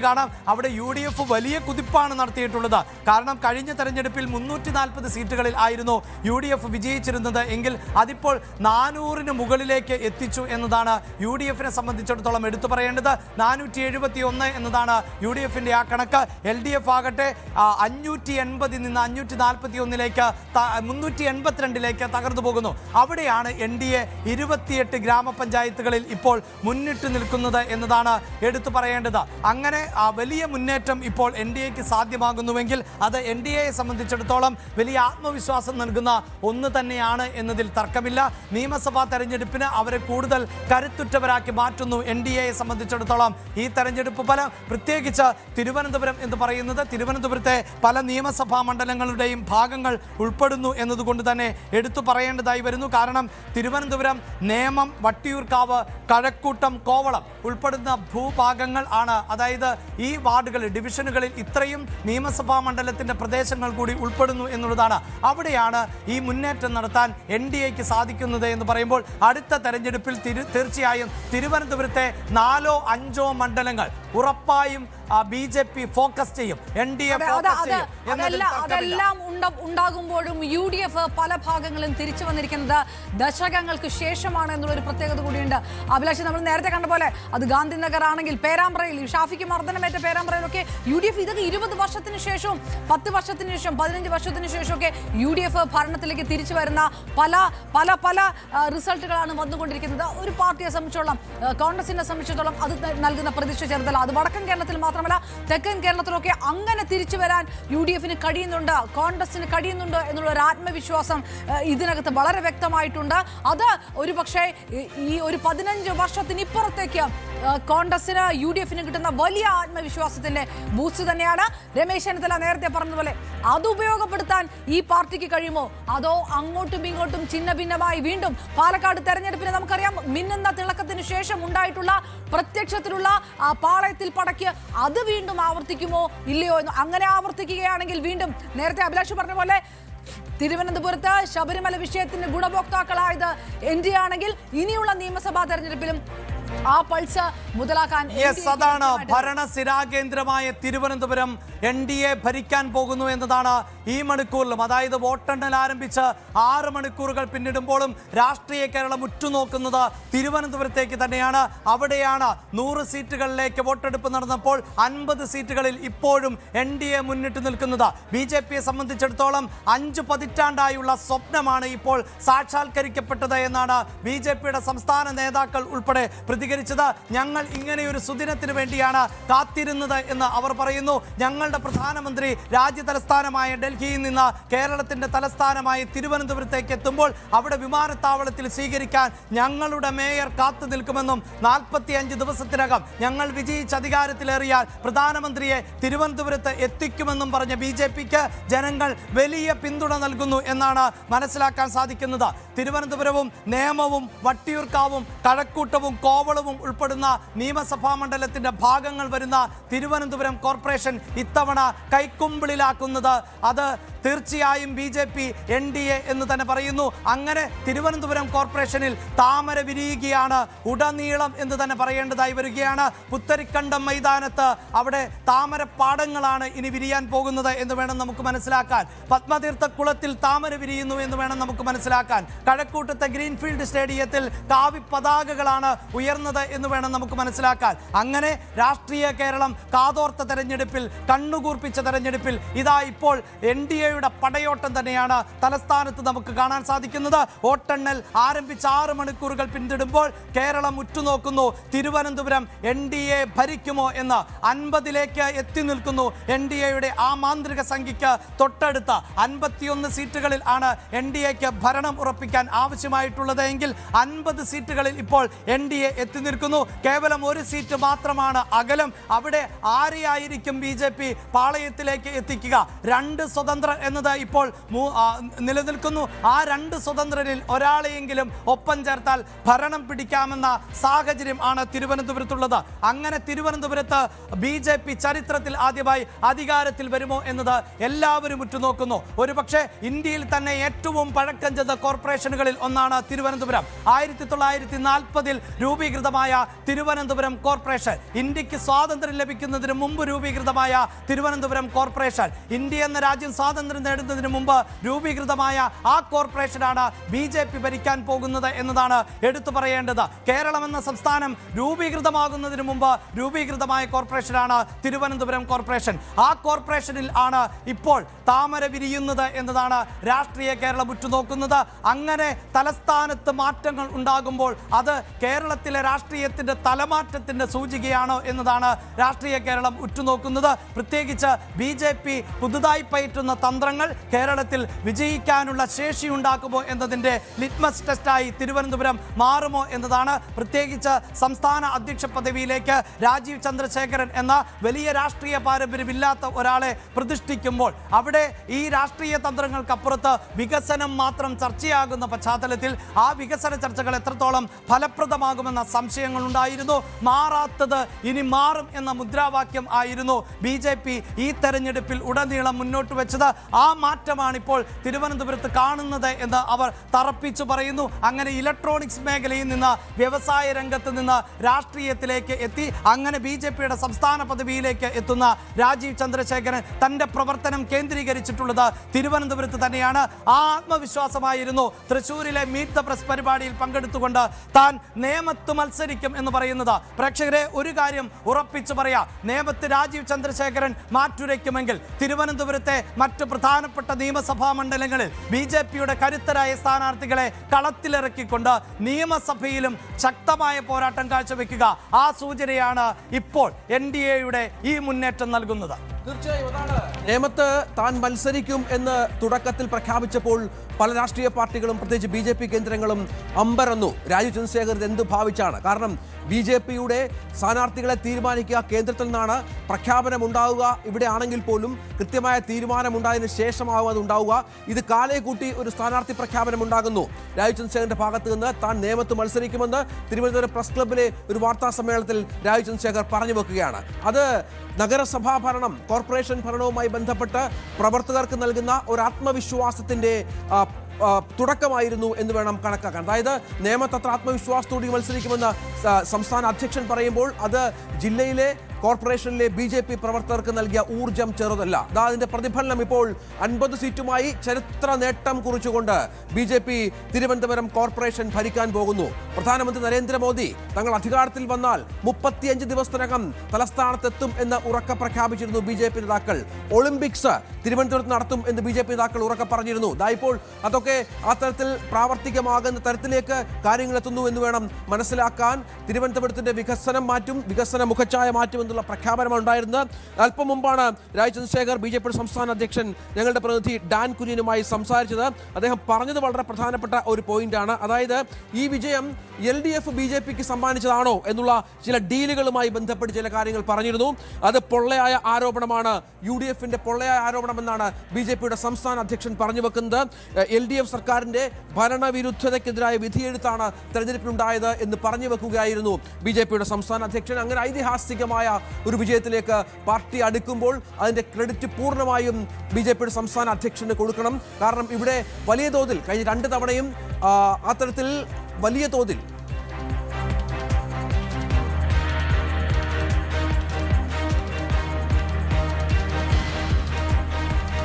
കാണാം അവിടെ UDF വലിയ കുതിപ്പാണ് നടത്തിയിട്ടുള്ളത്. കാരണം കഴിഞ്ഞ തെരഞ്ഞെടുപ്പിൽ 340 സീറ്റുകളിൽ ആയിരുന്നു UDF വിജയിച്ചിരുന്നത് എങ്കിൽ അതിപ്പോൾ 400-ന് മുകളിലേക്ക് എത്തിച്ചു എന്നതാണ് UDF-നെ സംബന്ധിച്ചിടത്തോളം എടുത്തു പറയേണ്ടത്. 471 എന്നതാണ് UDF-ന്റെ ആ കണക്ക്. LDF ആകട്ടെ 580-ൽ നിന്ന് 541-ലേക്ക് 382-ലേക്ക് തകർന്നു പോകുന്നു. അവിടെയാണ് NDA 28 ഗ്രാമപഞ്ചായത്തുകളിൽ ഇപ്പോൾ മുന്നിട്ട് നിൽക്കുന്നത് എന്നതാണ് എടുത്തു പറയേണ്ടത്. അങ്ങനെ വലിയ മുന്നേറ്റം ഇപ്പോൾ NDAക്ക് സാധ്യമാകുന്നുവെങ്കിൽ അത് NDAയെ സംബന്ധിച്ചിടത്തോളം വലിയ ആത്മവിശ്വാസം നൽകുന്ന ഒന്ന് തന്നെയാണ് എന്നതിൽ തർക്കമില്ല. നിയമസഭാ തെരഞ്ഞെടുപ്പിന് അവരെ കൂടുതൽ കരുത്തുറ്റവരാക്കി മാറ്റുന്നു NDAയെ സംബന്ധിച്ചിടത്തോളം ഈ തെരഞ്ഞെടുപ്പ് ഫലം. പ്രത്യേകിച്ച് തിരുവനന്തപുരം എന്ന് പറയുന്നത് തിരുവനന്തപുരത്തെ പല നിയമസഭാ മണ്ഡലങ്ങളുടെയും ഭാഗങ്ങൾ ഉൾപ്പെടുന്നു എന്നതുകൊണ്ട് തന്നെ എടുത്തു പറയേണ്ടതായി വരുന്നു. കാരണം തിരുവനന്തപുരം, നേമം, വട്ടിയൂർക്കാവ്, കഴക്കൂട്ടം, കോവളം ഉൾപ്പെടുന്ന ഭൂഭാഗങ്ങൾ ആണ്. അതായത് ഈ വാർഡുകളിൽ, ഡിവിഷനുകളിൽ ഇത്രയും നിയമസഭാ മണ്ഡലത്തിന്റെ പ്രദേശങ്ങൾ കൂടി ഉൾപ്പെടുന്നു എന്നുള്ളതാണ്. അവിടെയാണ് ഈ മുന്നേറ്റം നടത്താൻ NDAക്ക് സാധിക്കുന്നത് എന്ന് പറയുമ്പോൾ അടുത്ത തെരഞ്ഞെടുപ്പിൽ തീർച്ചയായും തിരുവനന്തപുരത്തെ 4ഓ 5ഓ മണ്ഡലങ്ങൾ ഉറപ്പായും BJP ഫോക്കസ് ചെയ്യും, NDA ഫോക്കസ് ചെയ്യും. അതെല്ലാം ഉണ്ടാകുമ്പോഴും UDF പല ഭാഗങ്ങളും തിരിച്ചു വന്നിരിക്കുന്നത് ദശകങ്ങൾക്ക് ശേഷമാണ് എന്നുള്ളൊരു പ്രത്യേകത കൂടിയുണ്ട്. അഭിലാഷ്, നമ്മൾ നേരത്തെ കണ്ട പോലെ അത് ഗാന്ധിനഗർ ആണെങ്കിൽ, പേരാമ്പ്രയിൽ ഷാഫിക്ക് മർദ്ദനമേറ്റ പേരാമ്പ്രയിലൊക്കെ UDF ഇതൊക്കെ 20 വർഷത്തിന് ശേഷവും 10 വർഷത്തിന് ശേഷം 15 വർഷത്തിന് ശേഷമൊക്കെ UDF ഭരണത്തിലേക്ക് തിരിച്ചു വരുന്ന പല പല പല റിസൾട്ടുകളാണ് വന്നുകൊണ്ടിരിക്കുന്നത്. ഒരു പാർട്ടിയെ സംബന്ധിച്ചോളം, കോൺഗ്രസിനെ സംബന്ധിച്ചിടത്തോളം അത് നൽകുന്ന പ്രതീക്ഷ ചെറുതല്ല. അത് വടക്കൻ കേരളത്തിൽ മാത്രമല്ല തെക്കൻ കേരളത്തിലൊക്കെ അങ്ങനെ തിരിച്ചു വരാൻ UDF-ന് കഴിയുന്നുണ്ട്, കോൺഗ്രസിന് കഴിയുന്നുണ്ട് എന്നുള്ള ഒരു ആത്മവിശ്വാസം ഇതിനകത്ത് വളരെ വ്യക്തമായിട്ടുണ്ട്. അത് ഒരുപക്ഷെ ഈ ഒരു 15 വർഷത്തിനിപ്പുറത്തേക്ക് കോൺഗ്രസിന് UDF-ന് കിട്ടുന്ന വലിയ ആത്മവിശ്വാസത്തിന്റെ ബൂസ്റ്റ് തന്നെയാണ്. രമേശ് ചെന്നിത്തല നേരത്തെ പറഞ്ഞതുപോലെ അത് ഉപയോഗപ്പെടുത്താൻ ഈ പാർട്ടിക്ക് കഴിയുമോ, അതോ അങ്ങോട്ടും ഇങ്ങോട്ടും ചിന്ന ഭിന്നമായി വീണ്ടും പാലക്കാട് തെരഞ്ഞെടുപ്പിന് നമുക്കറിയാം മിന്നുന്ന തിളക്കത്തിന് ശേഷം ഉണ്ടായിട്ടുള്ള പ്രത്യക്ഷത്തിലുള്ള പാളയത്തിൽ പടക്ക് അത് വീണ്ടും ആവർത്തിക്കുമോ ഇല്ലയോ എന്ന്. അങ്ങനെ ആവർത്തിക്കുകയാണെങ്കിൽ വീണ്ടും നേരത്തെ അഭിലാഷ് പറഞ്ഞ പോലെ തിരുവനന്തപുരത്ത് ശബരിമല വിഷയത്തിന്റെ ഗുണഭോക്താക്കളായത് NDA ആണെങ്കിൽ ഇനിയുള്ള നിയമസഭാ തെരഞ്ഞെടുപ്പിലും ആ പൾസ് മുതലാക്കാൻ അതാണ് ഭരണസിരാകേന്ദ്രമായ തിരുവനന്തപുരം NDA ഭരിക്കാൻ പോകുന്നു എന്നതാണ് ഈ മണിക്കൂറിലും. അതായത് വോട്ടെണ്ണൽ ആരംഭിച്ച് 6 മണിക്കൂറുകൾ പിന്നിടുമ്പോഴും രാഷ്ട്രീയ കേരളം ഉറ്റുനോക്കുന്നത് തിരുവനന്തപുരത്തേക്ക് തന്നെയാണ്. അവിടെയാണ് 100 സീറ്റുകളിലേക്ക് വോട്ടെടുപ്പ് നടന്നപ്പോൾ 50 സീറ്റുകളിൽ ഇപ്പോഴും NDA മുന്നിട്ട് നിൽക്കുന്നത്. BJPയെ സംബന്ധിച്ചിടത്തോളം 5 പതിറ്റാണ്ടായുള്ള സ്വപ്നമാണ് ഇപ്പോൾ സാക്ഷാത്കരിക്കപ്പെട്ടത് എന്നാണ് BJPയുടെ സംസ്ഥാന നേതാക്കൾ ഉൾപ്പെടെ പ്രതികരിച്ചത്. ഞങ്ങൾ ഇങ്ങനെയൊരു സുദിനത്തിന് വേണ്ടിയാണ് കാത്തിരുന്നത് എന്ന് അവർ പറയുന്നു. ഞങ്ങളുടെ പ്രധാനമന്ത്രി രാജ്യ തലസ്ഥാനമായ ഡൽഹിയിൽ നിന്ന് കേരളത്തിന്റെ തലസ്ഥാനമായ തിരുവനന്തപുരത്തേക്ക് എത്തുമ്പോൾ അവിടെ വിമാനത്താവളത്തിൽ സ്വീകരിക്കാൻ ഞങ്ങളുടെ മേയർ കാത്തു നിൽക്കുമെന്നും 45 ദിവസത്തിനകം ഞങ്ങൾ വിജയിച്ച് അധികാരത്തിലേറിയാൽ പ്രധാനമന്ത്രിയെ തിരുവനന്തപുരത്ത് എത്തിക്കുമെന്നും പറഞ്ഞ BJPക്ക് ജനങ്ങൾ വലിയ പിന്തുണ നൽകുന്നു എന്നാണ് മനസ്സിലാക്കാൻ സാധിക്കുന്നത്. തിരുവനന്തപുരവും നേമവും വട്ടിയൂർക്കാവും കഴക്കൂട്ടവും കോവളവും ഉൾപ്പെടുന്ന നിയമസഭാ മണ്ഡലത്തിന്റെ ഭാഗങ്ങൾ വരുന്ന തിരുവനന്തപുരം കോർപ്പറേഷൻ ഇത്തവണ കൈക്കുമ്പിളിലാക്കുന്നത് അത് തീർച്ചയായും BJP NDA എന്ന് തന്നെ പറയുന്നു. അങ്ങനെ തിരുവനന്തപുരം കോർപ്പറേഷനിൽ താമര വിരിയുകയാണ് ഉടനീളം എന്ന് തന്നെ പറയേണ്ടതായി വരികയാണ്. പുത്തരിക്കണ്ടം മൈതാനത്ത് അവിടെ താമരപ്പാടങ്ങളാണ് ഇനി വിരിയാൻ പോകുന്നത് എന്ന് വേണം നമുക്ക് മനസ്സിലാക്കാൻ. പത്മതീർത്ഥ കുളത്തിൽ താമര വിരിയുന്നു എന്ന് വേണം നമുക്ക് മനസ്സിലാക്കാൻ. കഴക്കൂട്ടത്തെ ഗ്രീൻഫീൽഡ് സ്റ്റേഡിയത്തിൽ കാവി പതാകകളാണ് ഉയർന്നത് എന്ന് വേണം നമുക്ക് മനസ്സിലാക്കാൻ. അങ്ങനെ രാഷ്ട്രീയ കേരളം കാതോർത്ത തെരഞ്ഞെടുപ്പിൽ, കണ്ണുകൂർപ്പിച്ച തെരഞ്ഞെടുപ്പിൽ ഇതാ ഇപ്പോൾ NDA പടയോട്ടം തന്നെയാണ് തലസ്ഥാനത്ത് നമുക്ക് കാണാൻ സാധിക്കുന്നത്. വോട്ടെണ്ണൽ ആരംഭിച്ച 6 മണിക്കൂറുകൾ പിന്നിടുമ്പോൾ കേരളം ഉറ്റുനോക്കുന്നു തിരുവനന്തപുരം NDA ഭരിക്കുമോ എന്ന്. 50ലേക്ക് എത്തി നിൽക്കുന്നു NDAയുടെ ആ മാന്ത്രിക സംഖ്യയ്ക്ക് തൊട്ടടുത്ത 51 സീറ്റുകളിൽ ആണ് NDAക്ക് ഭരണം ഉറപ്പിക്കാൻ ആവശ്യമായിട്ടുള്ളത് എങ്കിൽ 50 സീറ്റുകളിൽ ഇപ്പോൾ NDA എത്തി നിൽക്കുന്നു. കേവലം 1 സീറ്റ് മാത്രമാണ് അകലം. അവിടെ ആരെയായിരിക്കും BJP പാളയത്തിലേക്ക് എത്തിക്കുക? 2 സ്വതന്ത്ര എന്നത് ഇപ്പോൾ നിലനിൽക്കുന്നു. ആ 2 സ്വതന്ത്രരിൽ ഒരാളെയെങ്കിലും ഒപ്പം ചേർത്താൽ ഭരണം പിടിക്കാമെന്ന സാഹചര്യം ആണ് തിരുവനന്തപുരത്തുള്ളത്. അങ്ങനെ തിരുവനന്തപുരത്ത് BJP ചരിത്രത്തിൽ ആദ്യമായി അധികാരത്തിൽ വരുമോ എന്നത് എല്ലാവരും ഉറ്റുനോക്കുന്നു. ഒരുപക്ഷെ ഇന്ത്യയിൽ തന്നെ ഏറ്റവും പഴക്കം ചെന്ന കോർപ്പറേഷനുകളിൽ ഒന്നാണ് തിരുവനന്തപുരം. 1940 രൂപീകൃതമായ തിരുവനന്തപുരം കോർപ്പറേഷൻ, ഇന്ത്യക്ക് സ്വാതന്ത്ര്യം ലഭിക്കുന്നതിന് മുമ്പ് രൂപീകൃതമായ തിരുവനന്തപുരം കോർപ്പറേഷൻ, ഇന്ത്യ എന്ന രാജ്യം സ്വാതന്ത്ര്യം നേടുന്നതിന് മുമ്പ് രൂപീകൃതമായ ആ കോർപ്പറേഷനാണ് BJP ഭരിക്കാൻ പോകുന്നത് എന്നതാണ് എടുത്തു പറയേണ്ടത്. കേരളം എന്ന സംസ്ഥാനം രൂപീകൃതമാകുന്നതിന് മുമ്പ് രൂപീകൃതമായ കോർപ്പറേഷനാണ് തിരുവനന്തപുരം കോർപ്പറേഷൻ. ആ കോർപ്പറേഷനിൽ ആണ് ഇപ്പോൾ താമര വിരിയുന്നത് എന്നതാണ് രാഷ്ട്രീയ കേരളം ഉറ്റുനോക്കുന്നത്. അങ്ങനെ തലസ്ഥാനത്ത് മാറ്റങ്ങൾ ഉണ്ടാകുമ്പോൾ അത് കേരളത്തിലെ രാഷ്ട്രീയത്തിന്റെ തലമാറ്റത്തിന്റെ സൂചികയാണോ എന്നതാണ് രാഷ്ട്രീയ കേരളം ഉറ്റുനോക്കുന്നത്. പ്രത്യേകിച്ച് BJP പുതുതായി പയറ്റുന്ന തന്ത്രങ്ങൾ കേരളത്തിൽ വിജയിക്കാനുള്ള ശേഷി ഉണ്ടാക്കുമോ എന്നതിന്റെ ലിറ്റ്മസ് ടെസ്റ്റായി തിരുവനന്തപുരം മാറുമോ എന്നതാണ്. പ്രത്യേകിച്ച് സംസ്ഥാന അധ്യക്ഷ പദവിയിലേക്ക് രാജീവ് ചന്ദ്രശേഖരൻ എന്ന വലിയ രാഷ്ട്രീയ പാരമ്പര്യമില്ലാത്ത ഒരാളെ പ്രതിഷ്ഠിക്കുമ്പോൾ അവിടെ ഈ രാഷ്ട്രീയ തന്ത്രങ്ങൾക്കപ്പുറത്ത് വികസനം മാത്രം ചർച്ചയാകുന്ന പശ്ചാത്തലത്തിൽ ആ വികസന ചർച്ചകൾ എത്രത്തോളം ഫലപ്രദമാകുമെന്ന സംശയങ്ങൾ ഉണ്ടായിരുന്നു. മാറാത്തത് ഇനി മാറും എന്ന മുദ്രാവാക്യം ആയിരുന്നു BJP ഈ തെരഞ്ഞെടുപ്പിൽ ഉടനീളം മുന്നോട്ട് വെച്ചത്. ആ മാറ്റമാണ് ഇപ്പോൾ തിരുവനന്തപുരത്ത് കാണുന്നത് എന്ന് അവർ തറപ്പിച്ചു പറയുന്നു. അങ്ങനെ ഇലക്ട്രോണിക്സ് മേഖലയിൽ നിന്ന് വ്യവസായ രംഗത്ത് നിന്ന് രാഷ്ട്രീയത്തിലേക്ക് എത്തി അങ്ങനെ BJPയുടെ സംസ്ഥാന പദവിയിലേക്ക് എത്തുന്ന രാജീവ് ചന്ദ്രശേഖരൻ തന്റെ പ്രവർത്തനം കേന്ദ്രീകരിച്ചിട്ടുള്ളത് തിരുവനന്തപുരത്ത് തന്നെയാണ്. ആ ആത്മവിശ്വാസമായിരുന്നു തൃശ്ശൂരിലെ മീറ്റ് ദ പ്രസ് പരിപാടിയിൽ പങ്കെടുത്തുകൊണ്ട് താൻ നേമത്ത് മത്സരിക്കും എന്ന് പറയുന്നത്. പ്രേക്ഷകരെ, ഒരു കാര്യം ഉറപ്പിച്ചു പറയാം, നേമത്ത് രാജീവ് ചന്ദ്രശേഖരൻ മാറ്റുരയ്ക്കുമെങ്കിൽ തിരുവനന്തപുരത്തെ മറ്റ് പ്രധാനപ്പെട്ട നിയമസഭാ മണ്ഡലങ്ങളിൽ BJPയുടെ കരുത്തരായ സ്ഥാനാർത്ഥികളെ കളത്തിലിറക്കിക്കൊണ്ട് നിയമസഭയിലും ശക്തമായ പോരാട്ടം കാഴ്ചവെക്കുക. ആ സൂചനയാണ് ഇപ്പോൾ NDAയുടെ ഈ മുന്നേറ്റം നൽകുന്നത്. തീർച്ചയായും അതാണ്. നേമത്ത് താൻ മത്സരിക്കും എന്ന് തുടക്കത്തിൽ പ്രഖ്യാപിച്ചപ്പോൾ പല രാഷ്ട്രീയ പാർട്ടികളും പ്രത്യേകിച്ച് BJP കേന്ദ്രങ്ങളും അമ്പരന്നു. രാജീവ് ചന്ദ്രശേഖർ എന്ത് ഭാവിച്ചാണ്? കാരണം BJPയുടെ സ്ഥാനാർത്ഥികളെ തീരുമാനിക്കുക കേന്ദ്രത്തിൽ നിന്നാണ്, പ്രഖ്യാപനം ഉണ്ടാവുക ഇവിടെ ആണെങ്കിൽ പോലും കൃത്യമായ തീരുമാനമുണ്ടായതിനു ശേഷമാവും അത് ഉണ്ടാവുക. ഇത് കാലേ കൂട്ടി ഒരു സ്ഥാനാർത്ഥി പ്രഖ്യാപനം ഉണ്ടാകുന്നു. രാജീവ് ചന്ദ്രശേഖരന്റെ ഭാഗത്ത് നിന്ന് താൻ നേമത്ത് മത്സരിക്കുമെന്ന് തിരുവനന്തപുരം പ്രസ് ക്ലബ്ബിലെ ഒരു വാർത്താ സമ്മേളനത്തിൽ രാജീവ് ചന്ദ്രശേഖർ പറഞ്ഞു വെക്കുകയാണ്. അത് നഗരസഭാ ഭരണം, കോർപ്പറേഷൻ ഭരണവുമായി ബന്ധപ്പെട്ട് പ്രവർത്തകർക്ക് നൽകുന്ന ഒരു ആത്മവിശ്വാസത്തിന്റെ തുടക്കമായിരുന്നു എന്ന് വേണം കണക്കാക്കാൻ. അതായത് നേമത്ത് അത്ര ആത്മവിശ്വാസത്തോടെ മത്സരിക്കുമെന്ന് സംസ്ഥാന അധ്യക്ഷൻ പറയുമ്പോൾ അത് ജില്ലയിലെ കോർപ്പറേഷനിലെ BJP പ്രവർത്തകർക്ക് നൽകിയ ഊർജം ചെറുതല്ല. അതിന്റെ പ്രതിഫലനം ഇപ്പോൾ 50 സീറ്റുമായി ചരിത്ര നേട്ടം കുറിച്ചുകൊണ്ട് BJP തിരുവനന്തപുരം കോർപ്പറേഷൻ ഭരിക്കാൻ പോകുന്നു. പ്രധാനമന്ത്രി നരേന്ദ്രമോദി തങ്ങൾ അധികാരത്തിൽ വന്നാൽ 35 ദിവസത്തിനകം തലസ്ഥാനത്തെത്തും എന്ന് ഉറക്കെ പ്രഖ്യാപിച്ചിരുന്നു BJP നേതാക്കൾ. ഒളിമ്പിക്സ് തിരുവനന്തപുരത്ത് നടത്തും എന്ന് BJP നേതാക്കൾ ഉറക്കെ പറഞ്ഞിരുന്നു. ഇപ്പോൾ അതൊക്കെ ആ തരത്തിൽ പ്രാവർത്തികമാകുന്ന തരത്തിലേക്ക് കാര്യങ്ങൾ എത്തുന്നു എന്ന് വേണം മനസ്സിലാക്കാൻ. തിരുവനന്തപുരത്തിന്റെ വികസന മുഖച്ഛായ മാറ്റുമെന്നുള്ള പ്രഖ്യാപനമാണ് ഉണ്ടായിരുന്നത്. അല്പം മുമ്പാണ് രാജീവ് ചന്ദ്രശേഖർ BJP സംസ്ഥാന അധ്യക്ഷൻ ഞങ്ങളുടെ പ്രതിനിധി ഡാൻ കുര്യനുമായി സംസാരിച്ചത്. അദ്ദേഹം പറഞ്ഞത് വളരെ പ്രധാനപ്പെട്ട ഒരു പോയിന്റാണ്. അതായത് ഈ വിജയം LDF BJPക്ക് സമ്മാനിച്ചതാണോ എന്നുള്ള ചില ഡീലുകളുമായി ബന്ധപ്പെട്ട് ചില കാര്യങ്ങൾ പറഞ്ഞിരുന്നു. അത് പൊള്ളയായ ആരോപണമാണ്, UDFന്റെ പൊള്ളയായ ആരോപണമെന്നാണ് BJPയുടെ സംസ്ഥാന അധ്യക്ഷൻ പറഞ്ഞു വെക്കുന്നത്. LDF സർക്കാരിന്റെ ഭരണവിരുദ്ധതയ്ക്കെതിരായ വിധിയെഴുത്താണ് തെരഞ്ഞെടുപ്പിലുണ്ടായത് എന്ന് പറഞ്ഞു വെക്കുകയായിരുന്നു BJPയുടെ സംസ്ഥാന അധ്യക്ഷൻ. അങ്ങനെ ഐതിഹാസികമായ ഒരു വിജയത്തിലേക്ക് പാർട്ടി അടുക്കുമ്പോൾ അതിന്റെ ക്രെഡിറ്റ് പൂർണ്ണമായും BJPയുടെ സംസ്ഥാന അധ്യക്ഷന് കൊടുക്കണം. കാരണം ഇവിടെ വലിയ തോതിൽ കഴിഞ്ഞ 2 തവണയും അത്തരത്തിൽ വലിയ തോതിൽ